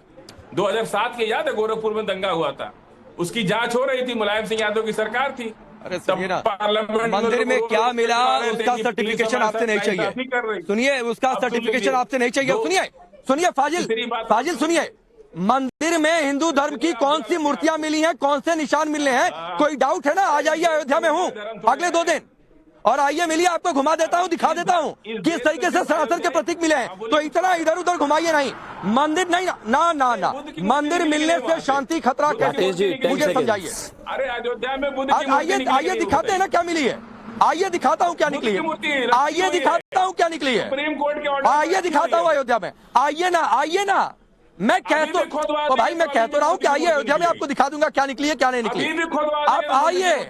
2007 के याद है गोरखपुर में दंगा हुआ था, उसकी जांच हो रही थी, मुलायम सिंह यादव की सरकार थी। अरे सुनिए ना, मंदिर में क्या मिला उसका सर्टिफिकेशन आपसे नहीं चाहिए। सुनिए, उसका सर्टिफिकेशन आपसे नहीं चाहिए। सुनिए फाजिल सुनिए, मंदिर में हिंदू धर्म की कौन सी मूर्तियां मिली हैं, कौन से निशान मिले हैं, कोई डाउट है ना? आ जाइए, अयोध्या में हूं अगले 2 दिन, और आइए मिलिए, आपको घुमा देता हूं, दिखा देता हूं किस तरीके से सनातन के प्रतीक मिले हैं। तो इतना इधर उधर घुमाइए नहीं, मंदिर नहीं ना ना ना, मंदिर मिलने से शांति खतरा कैसे, मुझे समझाइए। अरे अयोध्या में बुद्ध की आइए आइए दिखाते हैं ना क्या मिली है, आइए दिखाता हूँ क्या निकली है, आइए दिखाता हूँ क्या निकली है, सुप्रीम कोर्ट के ऑर्डर, आइए दिखाता हूँ अयोध्या में, आइए ना, मैं कह तो भाई मैं कह तो रहा हूँ कि आइए अयोध्या में, आपको दिखा दूंगा क्या निकली है क्या नहीं निकली। आप आइए,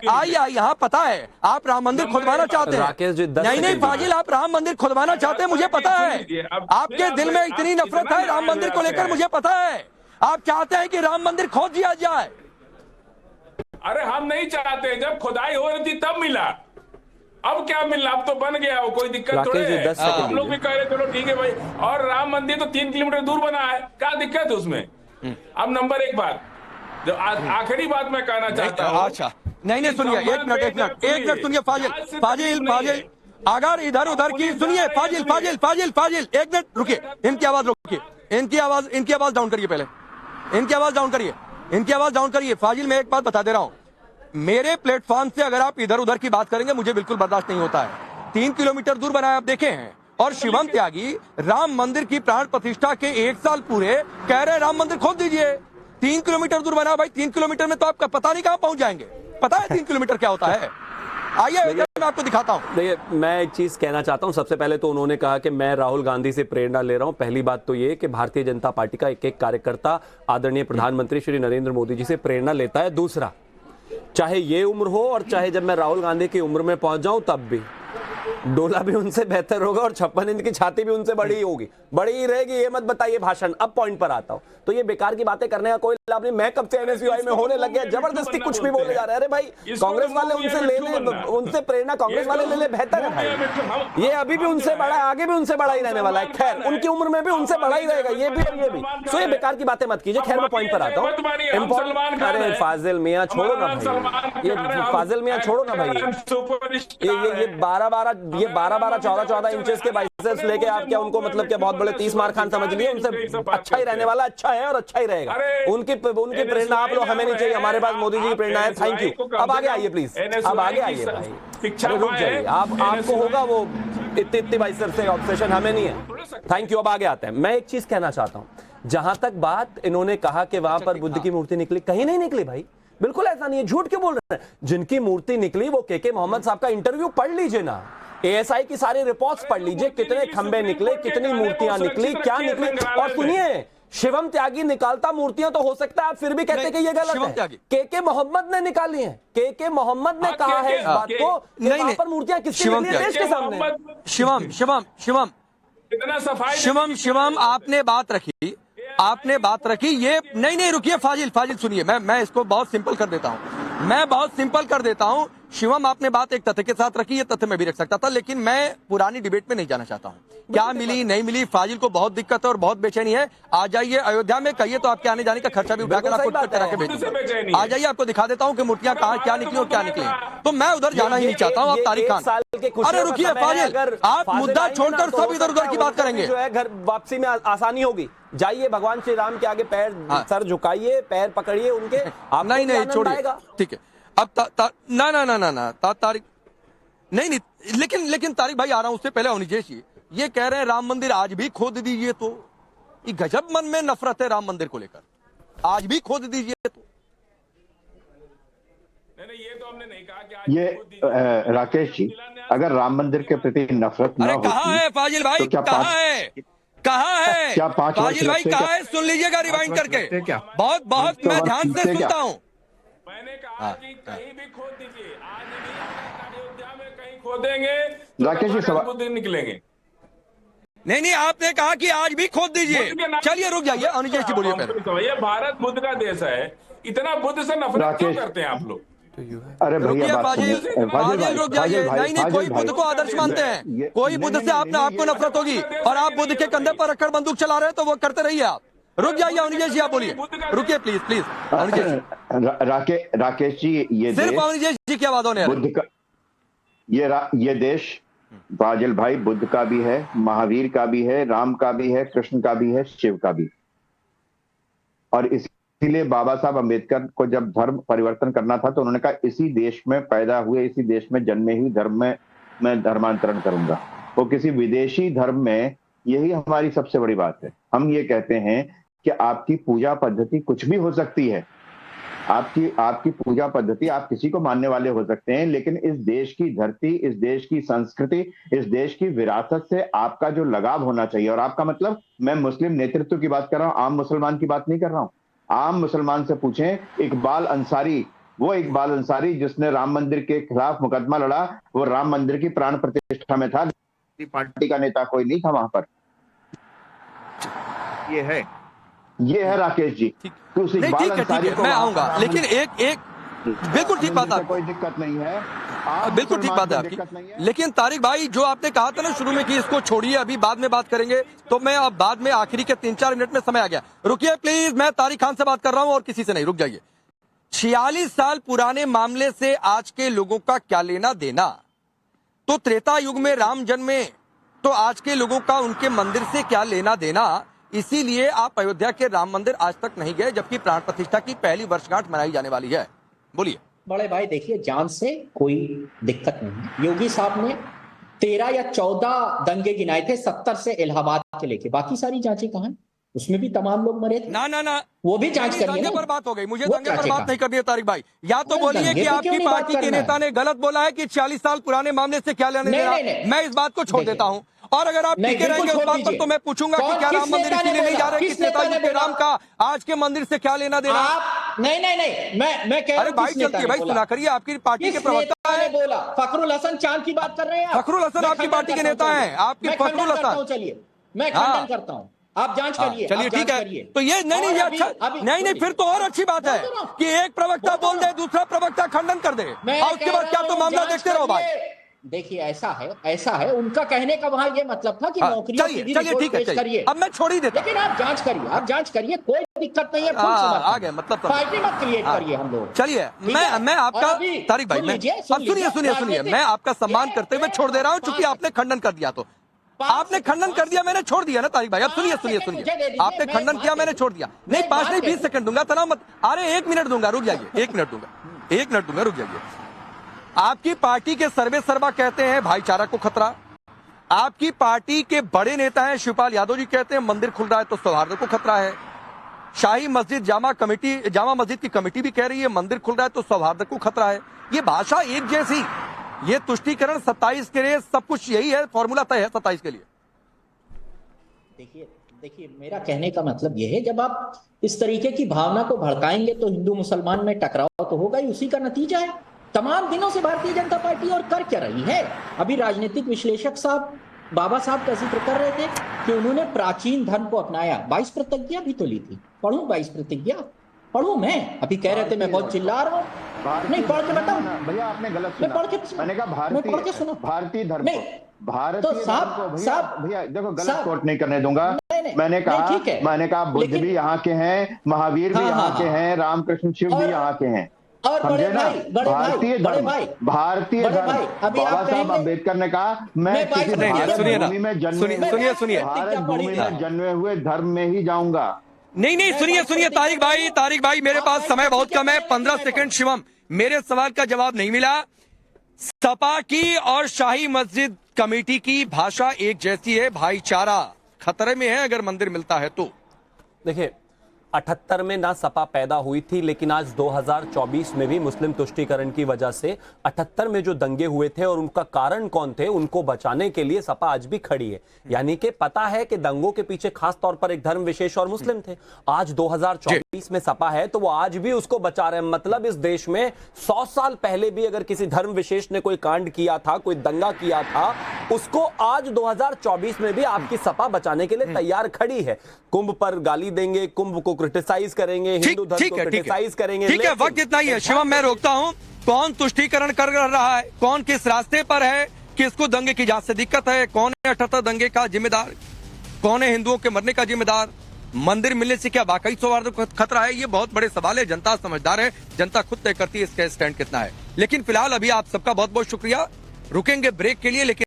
यहाँ पता है आप राम मंदिर खुदवाना चाहते हैं। नहीं फाजिल, आप राम मंदिर खुदवाना चाहते हैं, मुझे पता है। आपके दिल में इतनी नफरत है राम मंदिर को लेकर, मुझे पता है। आप चाहते हैं कि राम मंदिर खोद दिया जाए। अरे हम नहीं चाहते, जब खुदाई हो रही थी तब मिला, अब क्या मिलना, अब तो बन गया, वो कोई दिक्कत थोड़ी है। हम लोग भी कह रहे चलो ठीक है भाई, और राम मंदिर तो 3 किलोमीटर दूर बना है, क्या दिक्कत है उसमें। अब नंबर 1 बात, जो आखिरी बात मैं कहना चाहता हूँ। अच्छा नहीं सुनिए, एक मिनट सुनिए फाजिल, अगर इधर उधर की सुनिए, फाजिल 1 मिनट रुकिए, इनकी आवाज डाउन करिए, पहले इनकी आवाज डाउन करिए। फाजिल, मैं एक बात बता दे रहा हूँ, मेरे प्लेटफॉर्म से अगर आप इधर उधर की बात करेंगे मुझे बिल्कुल बर्दाश्त नहीं होता है। 3 किलोमीटर दूर बनाया, आप देखे हैं। और शिवम त्यागी राम मंदिर की प्राण प्रतिष्ठा के 1 साल पूरे कह रहे हैं राम मंदिर खोद दीजिए। 3 किलोमीटर दूर बना भाई, 3 किलोमीटर में तो आपका पता नहीं कहां पहुंच जाएंगे। पता है 3 किलोमीटर क्या होता है? आइए मैं आपको दिखाता हूं। देखिए, मैं एक चीज कहना चाहता हूं। सबसे पहले तो उन्होंने कहा कि मैं राहुल गांधी से प्रेरणा ले रहा हूं। पहली बात तो ये कि भारतीय जनता पार्टी का एक कार्यकर्ता आदरणीय प्रधानमंत्री श्री नरेंद्र मोदी जी से प्रेरणा लेता है। दूसरा, चाहे ये उम्र हो और चाहे जब मैं राहुल गांधी की उम्र में पहुंच जाऊं तब भी डोला भी उनसे बेहतर होगा और 56 इंच की छाती भी उनसे बड़ी होगी, बड़ी ही रहेगी। ये मत बताइए भाषण। अब पॉइंट पर आता हूं, तो ये बेकार की बातें करने का कोई लाभ नहीं। मैं कब से एनएसयूआई में होने लग गया, जबरदस्ती कुछ भी बोले जा रहे हैं। अरे भाई, कांग्रेस वाले उनसे ले ले, उनसे प्रेरणा कांग्रेस वाले ले ले, बेहतर है भाई। ये अभी भी उनसे बड़ा है, आगे भी उनसे बड़ा ही रहने वाला है। खैर, उनकी उम्र में भी उनसे बड़ा ही रहेगा, ये भी और ये भी। तो ये बेकार की बातें मत कीजिए। खैर, मैं पॉइंट पर आता हूँ। अरे फाजिल मियाँ छोड़ो ना भाई, ये फाजिल मियाँ छोड़ो ना भाई। ये 12-12 14-14 इंचेस के बाइसेप्स लेके आप क्या उनको मतलब क्या बहुत बड़े 30 मार खान समझ लिए? उनसे अच्छा ही रहने वाला अच्छा है और अच्छा ही रहेगा। उनकी प्रेरणा आप लोग हमें नहीं चाहिए, हमारे पास मोदी जी की प्रेरणा है। Thank you. अब आगे आइए प्लीज, अब आगे आइए भाई, रुक जाइए। आपको होगा वो इतनी बाइसेप्स से ऑब्सेशन, हमें नहीं है। Thank you. अब आगे आते हैं। मैं एक चीज कहना चाहता हूं, जहां तक बात इन्होंने कहा कि वहां पर बुद्ध की मूर्ति निकली, कहीं नहीं निकली भाई, बिल्कुल ऐसा नहीं है। झूठ क्यों बोल रहे हैं? जिनकी मूर्ति निकली वो के मोहम्मद साहब का इंटरव्यू पढ़ लीजिए ना, एएसआई की सारी रिपोर्ट्स पढ़ लीजिए, कितने खंबे निकले, कितनी मूर्तियां निकली, क्या निकली। और सुनिए, शिवम त्यागी निकालता मूर्तियां तो हो सकता है, आप फिर भी कहते कि ये गलत है। के मोहम्मद ने निकाली है, के मोहम्मद ने कहा है इस बात को कि वहां पर मूर्तियां किसकी निकली है देश के सामने। शिवम आपने बात रखी ये नहीं रुकिए फाजिल सुनिए, मैं इसको बहुत सिंपल कर देता हूं। शिवम, आपने बात एक तथ्य के साथ रखी, ये तथ्य मैं भी रख सकता था, लेकिन मैं पुरानी डिबेट में नहीं जाना चाहता हूं। क्या मिली नहीं मिली, फाजिल को बहुत दिक्कत है और बहुत बेचैनी है। आ जाइए अयोध्या में, कहिए तो आपके आने जाने का खर्चा भी उठाकर आपको करा के भेजूंगा। आ जाइए, आपको दिखा देता हूं कि मूर्तियां कहां क्या निकली और क्या निकली। तो मैं उधर जाना ही नहीं चाहता हूँ। आप तारिक खान, अरे रुकिए फाजिल, आप मुद्दा छोड़कर सब इधर उधर की बात करेंगे। जो है घर वापसी में आसानी होगी। जाइए भगवान श्री राम के आगे पैर सर झुकाइए, पैर पकड़िए उनके। आप नहीं छोड़िए, ठीक है। अब ना तारिक नहीं, लेकिन तारिक भाई आ रहा हूं, उससे पहले अनिजेश जी ये कह रहे हैं राम मंदिर आज भी खोद दीजिए, तो ये गजब मन में नफरत है राम मंदिर को लेकर। आज भी खोद दीजिए तो ये तो हमने नहीं कहा कि ये राकेश जी, अगर राम मंदिर के प्रति नफरत न होती, कहाँ है फाजिल भाई, कहाँ है क्या 5 फाजिल भाई कहाँ है? सुन लीजिएगा रिवाइंड करके, बहुत मैं ध्यान से सुनता हूँ। मैंने कहा कि कहीं भी खोद दीजिए, आज भी अयोध्या में कहीं खोदेंगे राकेश जी, बुद्ध निकलेंगे। नहीं, आपने कहा कि आज भी खोद दीजिए। चलिए रुक जाइए, अनिकेश जी बोलिए पहले। ये भारत बुद्ध का देश है, इतना बुद्ध से नफरत क्यों करते हैं आप लोग? अरे भैया फाजिल रुक जाइए। नहीं, कोई बुद्ध को आदर्श मानते हैं, कोई बुद्ध से आपको नफरत होगी और आप बुद्ध के कंधे पर रखकर बंदूक चला रहे हैं, तो वो करते रहिए आप। रुक जाइए अनिकेश जी, आप बोलिए, रुकिए प्लीज अनिकेश। राकेश जी, ये सिर्फ अनिकेश जी की आवाज होने बुद्ध का ये देश फाजिल भाई बुद्ध का भी है, महावीर का भी है, राम का भी है, कृष्ण का भी है, शिव का भी। और इसीलिए बाबा साहब अम्बेडकर को जब धर्म परिवर्तन करना था तो उन्होंने कहा इसी देश में पैदा हुए, इसी देश में जन्मे हुए धर्म में मैं धर्मांतरण करूंगा। वो किसी विदेशी धर्म में, यही हमारी सबसे बड़ी बात है। हम ये कहते हैं कि आपकी पूजा पद्धति कुछ भी हो सकती है, आपकी पूजा पद्धति, आप किसी को मानने वाले हो सकते हैं, लेकिन इस देश की धरती, इस देश की संस्कृति, इस देश की विरासत से आपका जो लगाव होना चाहिए। और आपका मतलब, मैं मुस्लिम नेतृत्व की बात कर रहा हूं, आम मुसलमान की बात नहीं कर रहा हूं। आम मुसलमान से पूछें, इकबाल अंसारी, वो इकबाल अंसारी जिसने राम मंदिर के खिलाफ मुकदमा लड़ा, वो राम मंदिर की प्राण प्रतिष्ठा में था, पार्टी का नेता कोई नहीं था वहां पर। ये है राकेश जी। नहीं, ठीक है, मैं आऊंगा, लेकिन एक बिल्कुल ठीक बात है, कोई दिक्कत नहीं है, बिल्कुल ठीक बात है आपकी। लेकिन तारिक भाई, जो आपने कहा था ना शुरू में कि इसको छोड़िए, अभी बाद में बात करेंगे, तो मैं अब बाद में आखिरी के 3-4 मिनट में समय आ गया। रुकिए प्लीज, मैं तारिक खान से बात कर रहा हूं और किसी से नहीं, रुक जाइए। 46 साल पुराने मामले से आज के लोगों का क्या लेना देना? तो त्रेता युग में राम जन्मे, तो आज के लोगों का उनके मंदिर से क्या लेना देना? इसीलिए आप अयोध्या के राम मंदिर आज तक नहीं गए, जबकि प्राण प्रतिष्ठा की पहली वर्षगांठ मनाई जाने वाली है। बोलिए। बड़े भाई देखिए, जान से कोई दिक्कत नहीं है। योगी साहब ने 13 या 14 दंगे गिनाए थे, 70 से इलाहाबाद के लेके, बाकी सारी जांचें कहां हैं? उसमें भी तमाम लोग मरे थे। ना, वो भी जांच करिए। दंगे पर बात हो गई, मुझे दंगे पर बात नहीं करनी है तारिक भाई। या तो बोलिए कि आपकी पार्टी के नेता ने गलत बोला है कि 46 साल पुराने मामले से क्या लेने देना, मैं इस बात को छोड़ देता हूं। और अगर आप टिके रहेंगे उस बात पर, तो मैं पूछूंगा कि क्या राम मंदिर इसीलिए नहीं जा रहे कि त्रेता युग के राम का आज के मंदिर से क्या लेना देना? नहीं, मैं कह रहा हूं, अरे भाई चलती है भाई, सुना करिए, आपकी पार्टी के प्रवक्ता है। बोला फखरुल हसन चांद की बात कर रहे हैं। फखरुल हसन आपकी पार्टी के नेता हैं, आपकी फखरुल हसन। चलिए, मैं खंडन करता हूँ, आप जांच करिए। चलिए ठीक है, तो ये नहीं, ये अच्छा नहीं, फिर तो और अच्छी बात है कि एक प्रवक्ता बोल दे, दूसरा प्रवक्ता खंडन कर दे, और उसके बाद क्या तो मामला देखते रहो भाई। देखिए, ऐसा है, उनका कहने का वहां ये मतलब था कि नौकरियों की भी रिपोर्ट पेश करिए। अब मैं छोड़ ही देता, लेकिन आप जांच करिए, कोई दिक्कत नहीं है। आ गए, मतलब पार्टी मत क्रिएट करिए हम लोग। चलिए, मैं आपका तारिक भाई, सुनिए, मैं आपका सम्मान करते हुए छोड़ दे रहा हूँ, चूंकि आपने खंडन कर दिया। तो आपने खंडन कर दिया, मैंने छोड़ दिया ना तारिक भाई। अब सुनिए, आपने खंडन किया, मैंने छोड़ दिया। नहीं 5 नहीं 20 सेकंड दूंगा, तना मत। अरे 1 मिनट दूंगा, रुक जाइए, 1 मिनट दूंगा, रुक जाइए। आपकी पार्टी के सर्वे सर्वा कहते हैं भाईचारा को खतरा। आपकी पार्टी के बड़े नेता हैं शिवपाल यादव जी, कहते हैं मंदिर खुल रहा है तो सौहार्द को खतरा है। शाही मस्जिद जामा मस्जिद की कमेटी भी कह रही है मंदिर खुल रहा है तो सौहार्द को खतरा है। ये भाषा एक जैसी, ये तुष्टीकरण 27 के लिए सब कुछ यही है, फॉर्मूला तय है 27 के लिए। देखिए, मेरा कहने का मतलब यह है, जब आप इस तरीके की भावना को भड़काएंगे तो हिंदू मुसलमान में टकराव तो होगा ही, उसी का नतीजा है। तमाम दिनों से भारतीय जनता पार्टी और कर क्या रही है? अभी राजनीतिक विश्लेषक साहब बाबा साहब का जिक्र कर रहे थे कि उन्होंने प्राचीन धर्म को अपनाया। 22 प्रतिज्ञा भी तो ली थी। पढ़ूं 22 प्रतिज्ञा? पढ़ूं मैं? अभी कह रहे थे मैं बहुत चिल्ला रहा हूं। नहीं, पढ़ के बताओ भैया, आपने गलत सुना। मैंने कहा भारतीय धर्म को, भारतीय साहब भैया देखो, गलत कोट नहीं करने दूंगा। मैंने कहा बुद्ध भी यहाँ के हैं, महावीर भी यहाँ के हैं, रामकृष्ण शिव भी यहाँ के हैं। और बड़े भाई, भारतीय धर्म, बाबा साहब अम्बेडकर ने कहा मैं किसी भारत भूमि में जन्मे हुए धर्म में ही जाऊंगा। नहीं, सुनिए तारिक भाई, मेरे पास समय बहुत कम है, 15 सेकंड। शिवम, मेरे सवाल का जवाब नहीं मिला। सपा की और शाही मस्जिद कमेटी की भाषा एक जैसी है, भाईचारा खतरे में है अगर मंदिर मिलता है तो। देखिए, 78 में ना सपा पैदा हुई थी, लेकिन आज 2024 में भी मुस्लिम तुष्टीकरण की वजह से 78 में जो दंगे हुए थे और उनका कारण कौन थे, उनको बचाने के लिए सपा आज भी खड़ी है। यानी कि पता है कि दंगों के पीछे खास तौर पर एक धर्म विशेष और मुस्लिम थे। आज 2024 में सपा है तो वो आज भी उसको बचा रहे हैं। मतलब इस देश में 100 साल पहले भी अगर किसी धर्म विशेष ने कोई कांड किया था, कोई दंगा किया था, उसको आज 2024 में भी आपकी सपा बचाने के लिए तैयार खड़ी है। कुंभ पर गाली देंगे, कुंभ को क्रिटिसाइज करेंगे, हिंदू धर्म को क्रिटिसाइज करेंगे। ठीक है, वक्त इतना ही है। शिवम, मैं रोकता हूं। कौन तुष्टीकरण कर रहा है, कौन किस रास्ते पर है, किसको दंगे की जांच से दिक्कत है, कौन है 78 दंगे का जिम्मेदार, कौन है हिंदुओं के मरने का जिम्मेदार, मंदिर मिलने से क्या वाकई सौहार्द को खतरा है, ये बहुत बड़े सवाल है। जनता समझदार है, जनता खुद तय करती है इसका स्टैंड कितना है। लेकिन फिलहाल अभी आप सबका बहुत बहुत शुक्रिया। रुकेंगे ब्रेक के लिए, लेकिन